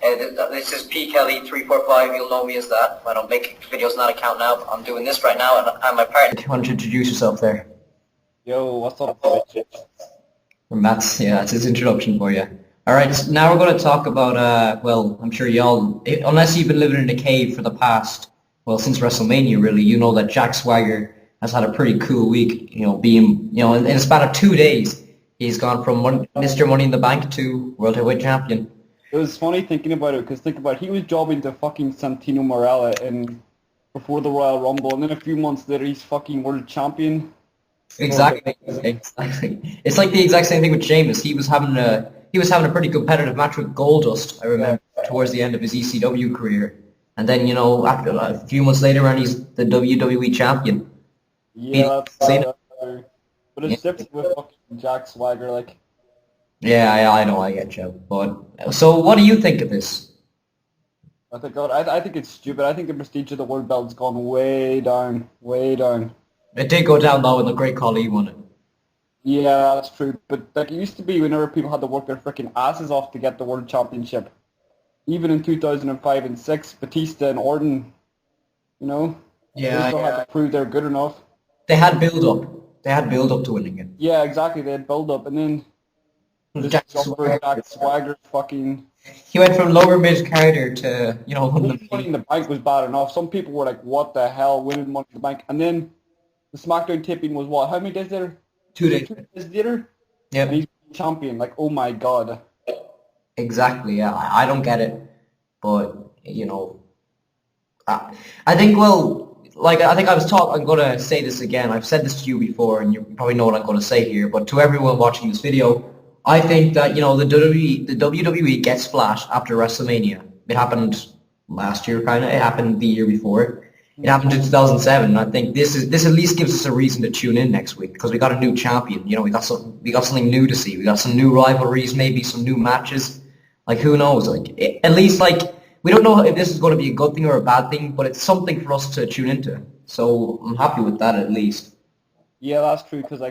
This is P Kelly 345. You'll know me as that. I don't make videos on that account now. But I'm doing this right now, and I'm my partner. Why don't you introduce yourself there? Yo, what's up, bitches? And that's his introduction for you. All right, now we're going to talk about, well, I'm sure y'all, unless you've been living in a cave for the past, well, since WrestleMania, really, you know that Jack Swagger has had a pretty cool week, being, in a span of 2 days, he's gone from Mr. Money in the Bank to World Heavyweight Champion. It was funny thinking about it, because think about it, he was jobbing to fucking Santino Marella before the Royal Rumble, and then a few months later he's fucking World Champion. Exactly. It's like the exact same thing with Sheamus. He was having a pretty competitive match with Goldust, I remember, towards the end of his ECW career. And then, after a few months later, and he's the WWE champion. Yeah, that's true. But it's different with fucking Jack Swagger, like. Yeah, I know, I get you. But so, what do you think of this? I think it's stupid. I think the prestige of the world belt's gone way down, way down. It did go down though when the Great Khali won it. Yeah, that's true. But like it used to be, whenever people had to work their freaking asses off to get the world championship. Even in 2005 and 6, Batista and Orton, they still had to prove they're good enough. They had build up. They had build up to winning it. Yeah, exactly. They had build up, and then Jack Swagger fucking. He went from lower mid Carter to Winning Money in the Bank was bad enough. Some people were like, "What the hell, winning Money in the Bank?" And then the SmackDown taping was what? How many days later? 2 days. 2 days later. Yeah. And he's champion. Like, oh my god. Exactly. Yeah, I don't get it, but I think I'm going to say this again. I've said this to you before, and you probably know what I'm going to say here. But to everyone watching this video, I think that the WWE gets splashed after WrestleMania. It happened last year, kind of. It happened the year before. It happened in 2007. And I think this at least gives us a reason to tune in next week because we got a new champion. We got something new to see. We got some new rivalries, maybe some new matches. Like who knows? At least we don't know if this is going to be a good thing or a bad thing, but it's something for us to tune into. So I'm happy with that at least. Yeah, that's true. Because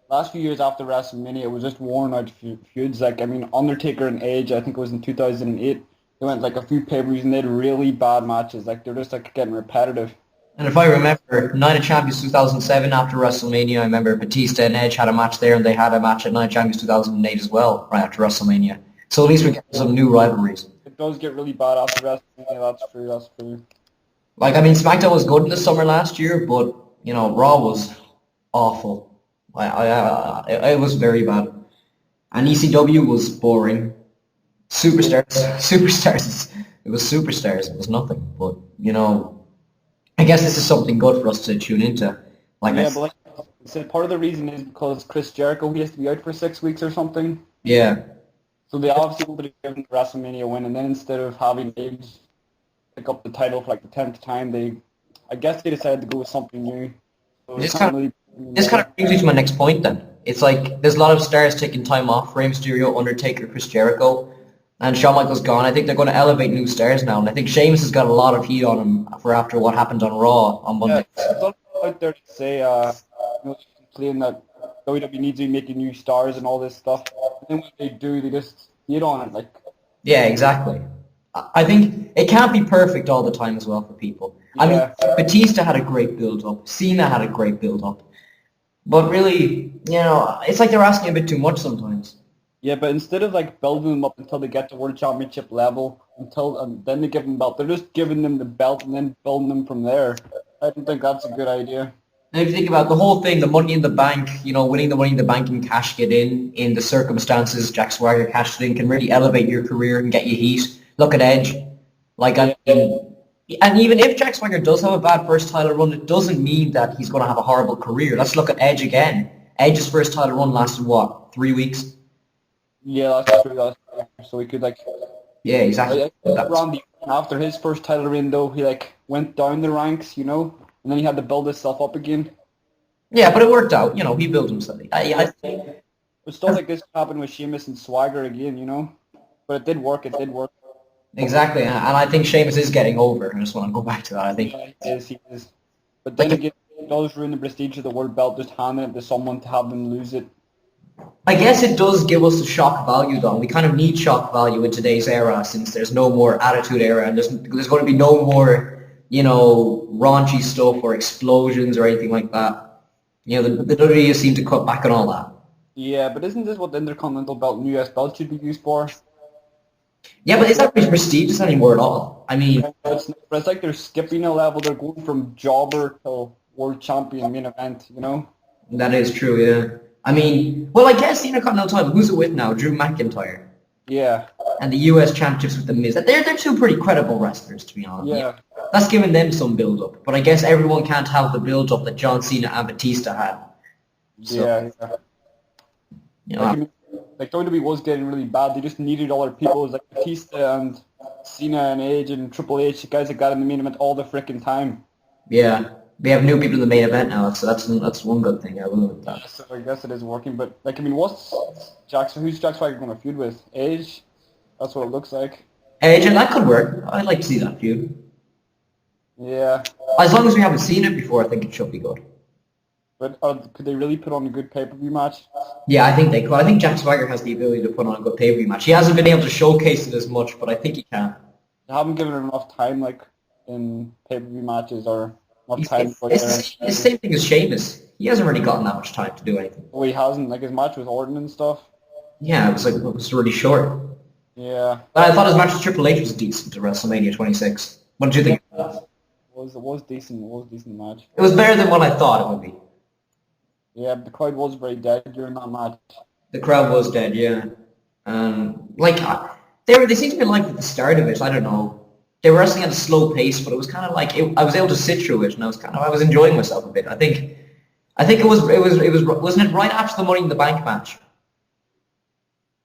last few years after WrestleMania, it was just worn out feuds. Undertaker and Edge, I think it was in 2008. They went a few pay-per-views and they had really bad matches. They're just getting repetitive. And if I remember, Night of Champions 2007 after WrestleMania, I remember Batista and Edge had a match there, and they had a match at Night of Champions 2008 as well, right after WrestleMania. So at least we get some new rivalries. It does get really bad after WrestleMania. That's true. SmackDown was good in the summer last year, but Raw was awful. It was very bad, and ECW was boring. Superstars. It was superstars. It was nothing. But I guess this is something good for us to tune into. But part of the reason is because Chris Jericho, he has to be out for 6 weeks or something. Yeah. So they obviously wanted to give him the WrestleMania win, and then instead of having Edge pick up the title for the 10th time, I guess they decided to go with something new. So this kind of brings me to my next point then. It's there's a lot of stars taking time off. Rey Mysterio, Undertaker, Chris Jericho, and Shawn Michaels gone. I think they're going to elevate new stars now, and I think Sheamus has got a lot of heat on him for after what happened on Raw on Monday. Yeah, there's a lot out there to say, complain that WWE needs to be making new stars and all this stuff. And then when they do, they just get on it. Yeah, exactly. I think it can't be perfect all the time as well for people. Yeah. Batista had a great build-up. Cena had a great build-up. But really, it's like they're asking a bit too much sometimes. Yeah, but instead of building them up until they get to World Championship level, and then they give them the belt, they're just giving them the belt and then building them from there. I don't think that's a good idea. And if you think about the whole thing, the Money in the Bank, winning the Money in the Bank and cashing it in the circumstances Jack Swagger cashed it in can really elevate your career and get you heat. Look at Edge. And even if Jack Swagger does have a bad first title run, it doesn't mean that he's going to have a horrible career. Let's look at Edge again. Edge's first title run lasted, 3 weeks? Yeah, that's true. So he could, Yeah, exactly. After his first title reign, though, he, went down the ranks, and then he had to build himself up again. Yeah, but it worked out. He built himself. But stuff like this happened with Sheamus and Swagger again, But it did work. Exactly, and I think Sheamus is getting over. I just want to go back to that. I think he is. But then again, it does ruin the prestige of the world belt, just handing it to someone to have them lose it. I guess it does give us the shock value though. We kind of need shock value in today's era since there's no more attitude era and there's going to be no more, raunchy stuff or explosions or anything like that. The WWE seem to cut back on all that. Yeah, but isn't this what the Intercontinental Belt and US Belt should be used for? Yeah, but it's not really prestigious anymore at all. I mean, It's like they're skipping a level. They're going from jobber to world champion main event, that is true, yeah. I mean, well, I guess the Intercontinental title, who's it with now? Drew McIntyre. Yeah. And the US Championships with The Miz. They're two pretty credible wrestlers, to be honest. Yeah. That's giving them some build-up. But I guess everyone can't have the build-up that John Cena and Batista had. So, yeah. Like WWE was getting really bad. They just needed other people. It was like Batista and Cena and Edge and Triple H, the guys that got in the main event all the freaking time. Yeah. We have new people in the main event now, so that's one good thing. I will with that. So I guess it is working, but who's Jack Swagger going to feud with? Edge? That's what it looks like. Edge, and that could work. I'd like to see that feud. Yeah. As long as we haven't seen it before, I think it should be good. But could they really put on a good pay-per-view match? Yeah, I think they could. I think Jack Swagger has the ability to put on a good pay-per-view match. He hasn't been able to showcase it as much, but I think he can. They haven't given him enough time, in pay-per-view matches or enough time. It's the same thing as Sheamus. He hasn't really gotten that much time to do anything. Oh, he hasn't. His match with Orton and stuff. Yeah, it was really short. Yeah. But I thought his match with Triple H was decent to WrestleMania 26. What did you think of that? It was decent. It was a decent match. It was better than what I thought it would be. Yeah, the crowd was very dead during that match. The crowd was dead, yeah. They seemed to be like at the start of it. I don't know. They were wrestling at a slow pace, but it was kind of like I was able to sit through it, and I was enjoying myself a bit. I think it was wasn't it right after the Money in the Bank match?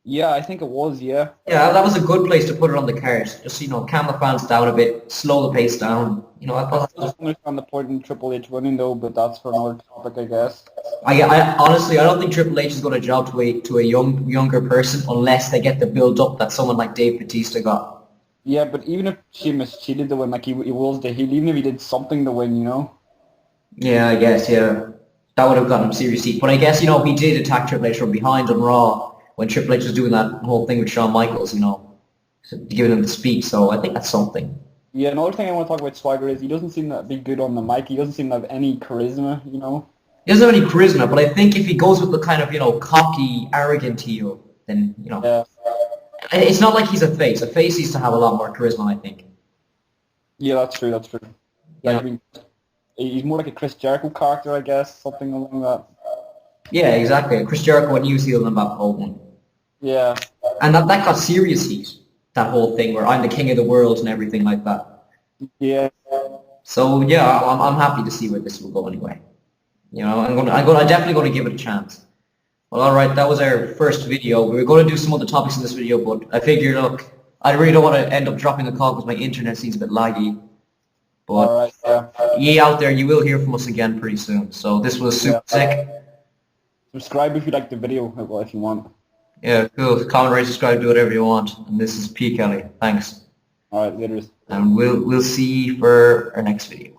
Yeah, I think it was. Yeah. Yeah, that was a good place to put it on the card. Just calm the fans down a bit, slow the pace down. I don't understand the point in Triple H winning though, but that's for another topic, I guess. I honestly, I don't think Triple H is going to job to a younger person unless they get the build up that someone like Dave Batista got. Yeah, but even if Sheamus cheated to win, he wills the heel, even if he did something to win, Yeah, I guess, yeah. That would have gotten him serious heat. But I guess, he did attack Triple H from behind on Raw when Triple H was doing that whole thing with Shawn Michaels, giving him the speech. So I think that's something. Yeah, another thing I want to talk about Swagger is he doesn't seem to be good on the mic. He doesn't seem to have any charisma, He doesn't have any charisma, but I think if he goes with the kind of, cocky, arrogant heel, then, Yeah. It's not like he's a face. A face needs to have a lot more charisma, I think. Yeah, that's true. Yeah. He's more like a Chris Jericho character, I guess, something along that. Yeah, exactly. Chris Jericho and New Zealand about the whole one. Yeah. And that got serious heat, that whole thing where I'm the king of the world and everything like that. Yeah. So yeah, I'm happy to see where this will go anyway. I'm definitely going to give it a chance. Well, all right, that was our first video. We were going to do some other topics in this video, but I figured, look, I really don't want to end up dropping the call because my internet seems a bit laggy. But all right, yeah. ye out there, you will hear from us again pretty soon. So this was super sick. Subscribe if you like the video, if you want. Yeah, cool. Comment, rate, subscribe, do whatever you want. And this is P. Kelly. Thanks. All right, later. And we'll see you for our next video.